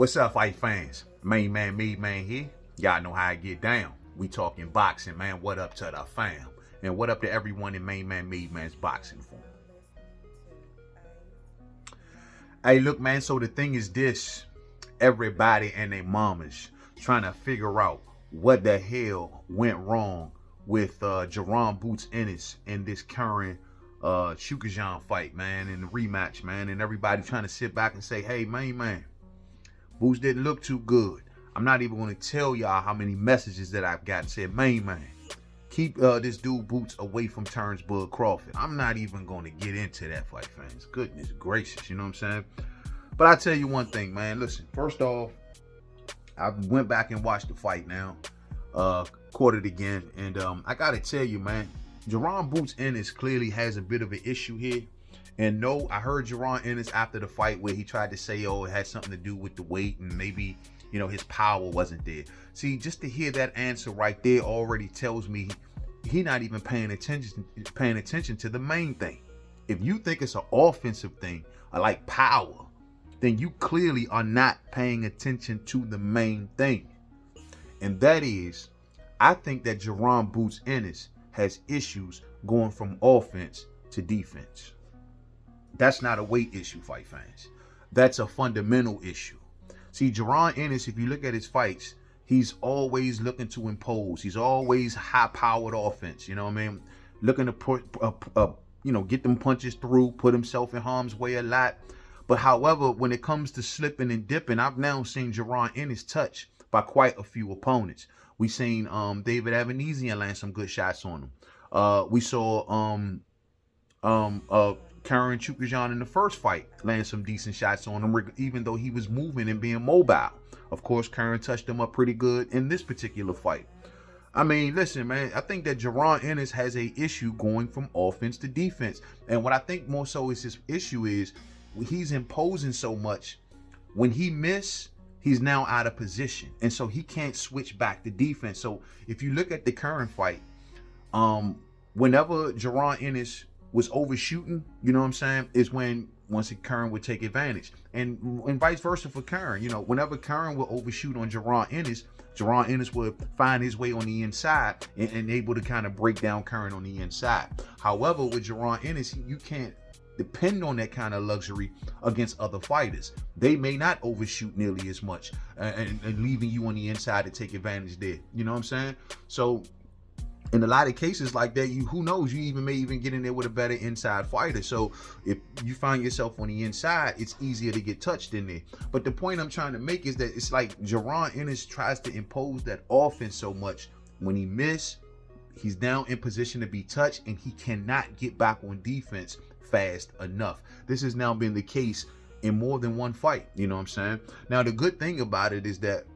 What's up, fight fans? Mainman Mademan here. Y'all know how I get down. We talking boxing, man. What up to the fam? And what up to everyone in Mainman Mademan's boxing form? Hey, look, man. So the thing is this. Everybody and their mamas trying to figure out what the hell went wrong with Jaron Boots Ennis in this Karen Chukhadzhian fight, man, in the rematch, man. And everybody trying to sit back and say, hey, man, Boots didn't look too good. I'm not even going to tell y'all how many messages that I've got said, man, keep this dude Boots away from Bud Crawford. I'm not even going to get into that, fight fans. Goodness gracious, you know what I'm saying? But I tell you one thing, man. Listen, first off, I went back and watched the fight now, caught it again, and I got to tell you, man, Jaron Boots Ennis clearly has a bit of an issue here. And no, I heard Jaron Ennis after the fight where he tried to say, oh, it had something to do with the weight and maybe, you know, his power wasn't there. See, just to hear that answer right there already tells me he not even paying attention to the main thing. If you think it's an offensive thing, like power, then you clearly are not paying attention to the main thing. And that is, I think that Jaron Boots Ennis has issues going from offense to defense. That's not a weight issue, fight fans. That's a fundamental issue. See, Jaron Ennis, if you look at his fights, he's always looking to impose. He's always high-powered offense, you know what I mean? Looking to put, get them punches through, put himself in harm's way a lot. But however, when it comes to slipping and dipping, I've now seen Jaron Ennis touched by quite a few opponents. We seen David Avanesian land some good shots on him. We saw Karen Chukhadzhian in the first fight land some decent shots on him, even though he was moving and being mobile. Of course, Karen touched him up pretty good in this particular fight. I mean, listen, man, I think that Jaron Ennis has a issue going from offense to defense. And what I think more so is his issue is he's imposing so much. When he miss, he's now out of position. And so he can't switch back to defense. So if you look at the current fight, whenever Jaron Ennis was overshooting, you know what I'm saying, is when once Karen would take advantage. And vice versa for Karen. You know, whenever Karen would overshoot on Jaron Ennis would find his way on the inside and able to kind of break down Karen on the inside. However, with Jaron Ennis, you can't depend on that kind of luxury against other fighters. They may not overshoot nearly as much and leaving you on the inside to take advantage there. You know what I'm saying? So in a lot of cases like that, who knows, you may even get in there with a better inside fighter. So if you find yourself on the inside, it's easier to get touched in there. But the point I'm trying to make is that it's like Jaron Ennis tries to impose that offense so much. When he miss, he's now in position to be touched and he cannot get back on defense fast enough. This has now been the case in more than one fight. You know what I'm saying? Now, the good thing about it is that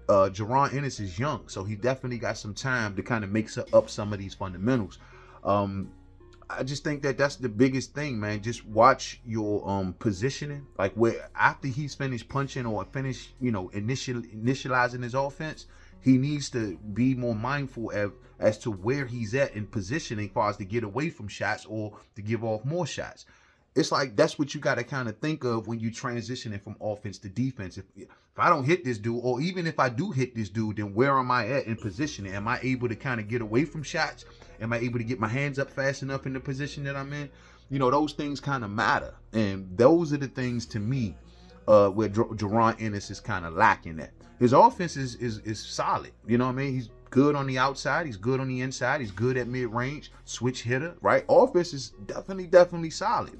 Jaron Ennis is young, so he definitely got some time to kind of make up some of these fundamentals. I just think that that's the biggest thing, man. Just watch your positioning, like where after he's finished punching or finished, initializing his offense, he needs to be more mindful as to where he's at in positioning as far as to get away from shots or to give off more shots. It's like that's what you got to kind of think of when you transitioning from offense to defense. If I don't hit this dude, or even if I do hit this dude, then where am I at in positioning? Am I able to kind of get away from shots? Am I able to get my hands up fast enough in the position that I'm in? You know, those things kind of matter. And those are the things to me where Jaron Ennis is kind of lacking at. His offense is solid. You know what I mean? He's good on the outside. He's good on the inside. He's good at mid-range. Switch hitter, right? Offense is definitely solid.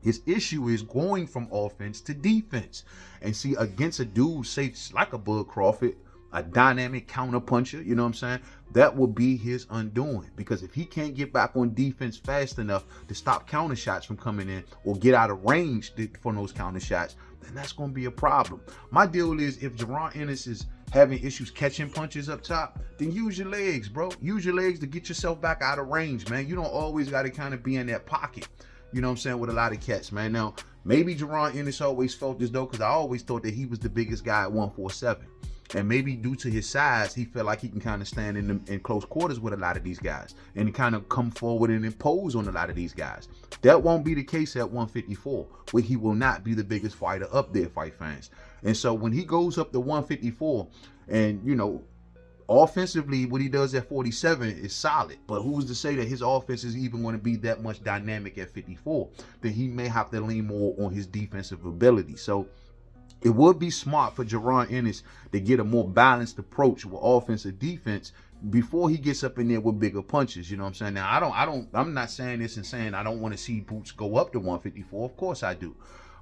His issue is going from offense to defense. And see, against a dude, say, like a Bud Crawford, a dynamic counter puncher, you know what I'm saying? That will be his undoing. Because if he can't get back on defense fast enough to stop counter shots from coming in or get out of range for those counter shots, then that's going to be a problem. My deal is if Jaron Ennis is having issues catching punches up top, then use your legs, bro. Use your legs to get yourself back out of range, man. You don't always got to kind of be in that pocket. You know what I'm saying, with a lot of cats, man. Now, maybe Jaron Ennis always felt as though, because I always thought that he was the biggest guy at 147. And maybe due to his size, he felt like he can kind of stand in close quarters with a lot of these guys and kind of come forward and impose on a lot of these guys. That won't be the case at 154, where he will not be the biggest fighter up there, fight fans. And so when he goes up to 154, and you know, offensively, what he does at 47 is solid. But who's to say that his offense is even going to be that much dynamic at 54? Then he may have to lean more on his defensive ability. So it would be smart for Jaron Ennis to get a more balanced approach with offense and defense before he gets up in there with bigger punches. You know what I'm saying? Now, I'm not saying this and saying I don't want to see Boots go up to 154. Of course I do.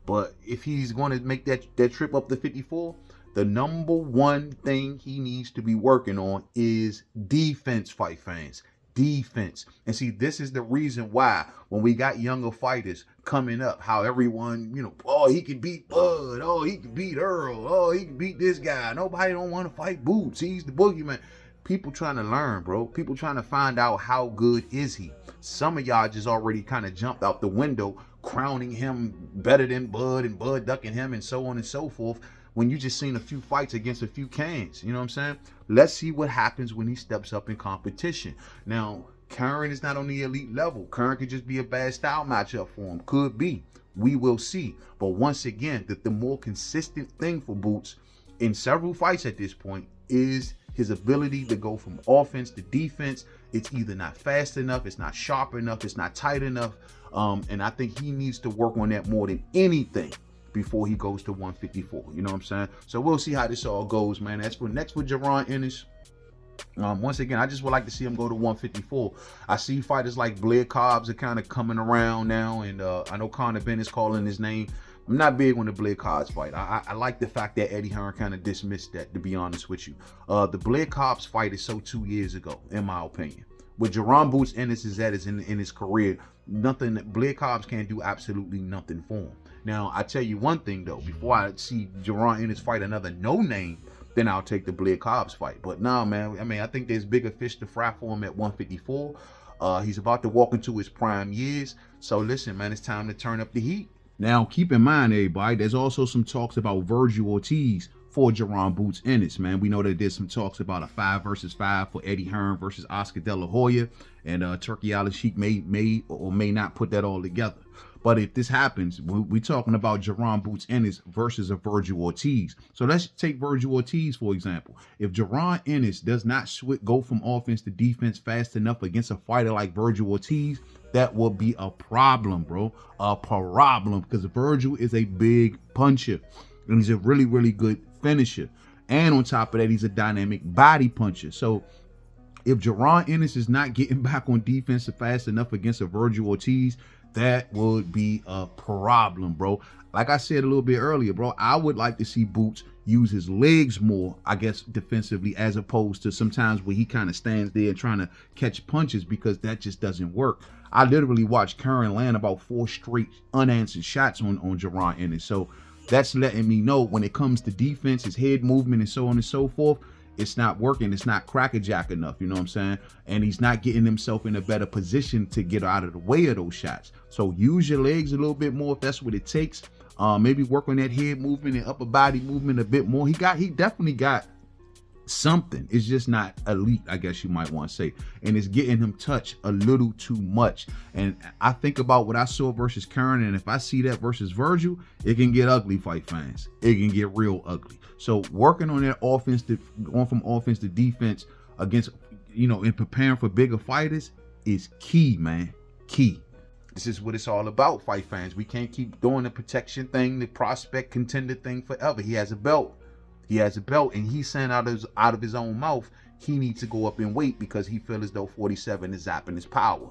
But if he's going to make that trip up to 54, the number one thing he needs to be working on is defense, fight fans. Defense. And see, this is the reason why when we got younger fighters coming up, how everyone, you know, oh, he can beat Bud, oh, he can beat Earl, oh, he can beat this guy. Nobody don't want to fight Boots. He's the boogeyman. People trying to learn, bro. People trying to find out how good is he. Some of y'all just already kind of jumped out the window, crowning him better than Bud and Bud ducking him and so on and so forth, when you just seen a few fights against a few cans. You know what I'm saying? Let's see what happens when he steps up in competition. Now, Karen is not on the elite level. Karen could just be a bad style matchup for him. Could be. We will see. But once again, the more consistent thing for Boots in several fights at this point is his ability to go from offense to defense. It's either not fast enough, it's not sharp enough, it's not tight enough. And I think he needs to work on that more than anything before he goes to 154. You know what I'm saying? So we'll see how this all goes, man. As for next for Jaron Ennis, once again, I just would like to see him go to 154. I see fighters like Blair Cobbs are kind of coming around now, and I know Conor Bennett's calling his name. I'm not big on the Blair Cobbs fight. I like the fact that Eddie Hearn kind of dismissed that, to be honest with you. The Blair Cobbs fight is so 2 years ago, in my opinion. Where Jaron Boots Ennis is at is in his career, nothing, Blair Cobbs can't do absolutely nothing for him. Now, I tell you one thing, though. Before I see Jaron Ennis fight another no-name, then I'll take the Blair Cobbs fight. But nah, man, I mean, I think there's bigger fish to fry for him at 154. He's about to walk into his prime years. So listen, man, it's time to turn up the heat. Now, keep in mind, everybody, there's also some talks about Virgil Ortiz for Jaron Boots Ennis, man. We know that there's some talks about a 5 versus 5 for Eddie Hearn versus Oscar De La Hoya, and Turkey Al Sheikh may or may not put that all together. But if this happens, we're talking about Jaron Boots Ennis versus a Virgil Ortiz. So let's take Virgil Ortiz, for example. If Jaron Ennis does not go from offense to defense fast enough against a fighter like Virgil Ortiz, that will be a problem, bro. A problem, because Virgil is a big puncher, and he's a really, really good finisher. And on top of that, he's a dynamic body puncher. So if Jaron Ennis is not getting back on defense fast enough against a Virgil Ortiz, that would be a problem, bro. Like I said a little bit earlier, bro, I would like to see Boots use his legs more, I guess, defensively, as opposed to sometimes where he kind of stands there trying to catch punches, because that just doesn't work. I literally watched Karen land about 4 straight unanswered shots on Jaron Ennis. So that's letting me know when it comes to defense, his head movement and so on and so forth, it's not working. It's not crackerjack enough, you know what I'm saying? And he's not getting himself in a better position to get out of the way of those shots. So use your legs a little bit more if that's what it takes. Maybe work on that head movement and upper body movement a bit more. He definitely got something. It's just not elite, I guess you might want to say. And it's getting him touched a little too much. And I think about what I saw versus Karen, and if I see that versus Virgil, it can get ugly, fight fans. It can get real ugly. So working on that offense, going from offense to defense against, you know, and preparing for bigger fighters is key, man. Key. This is what it's all about, fight fans. We can't keep doing the protection thing, the prospect contender thing forever. He has a belt. He has a belt, and he's saying out of his own mouth he needs to go up in weight because he feels as though 47 is zapping his power.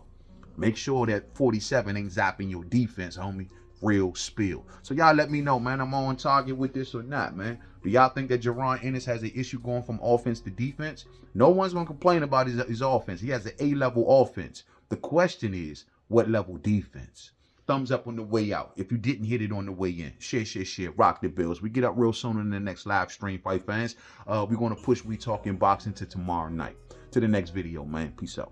Make sure that 47 ain't zapping your defense, homie. Real spill. So y'all let me know, man. I'm on target with this or not, man. Do y'all think that Jaron Ennis has an issue going from offense to defense? No one's gonna complain about his offense. He has an A-level offense. The question is, what level defense? Thumbs up on the way out. If you didn't hit it on the way in, share. Rock the bills. We get up real soon in the next live stream, fight fans. We're gonna push We Talking Boxing to tomorrow night. To the next video, man. Peace out.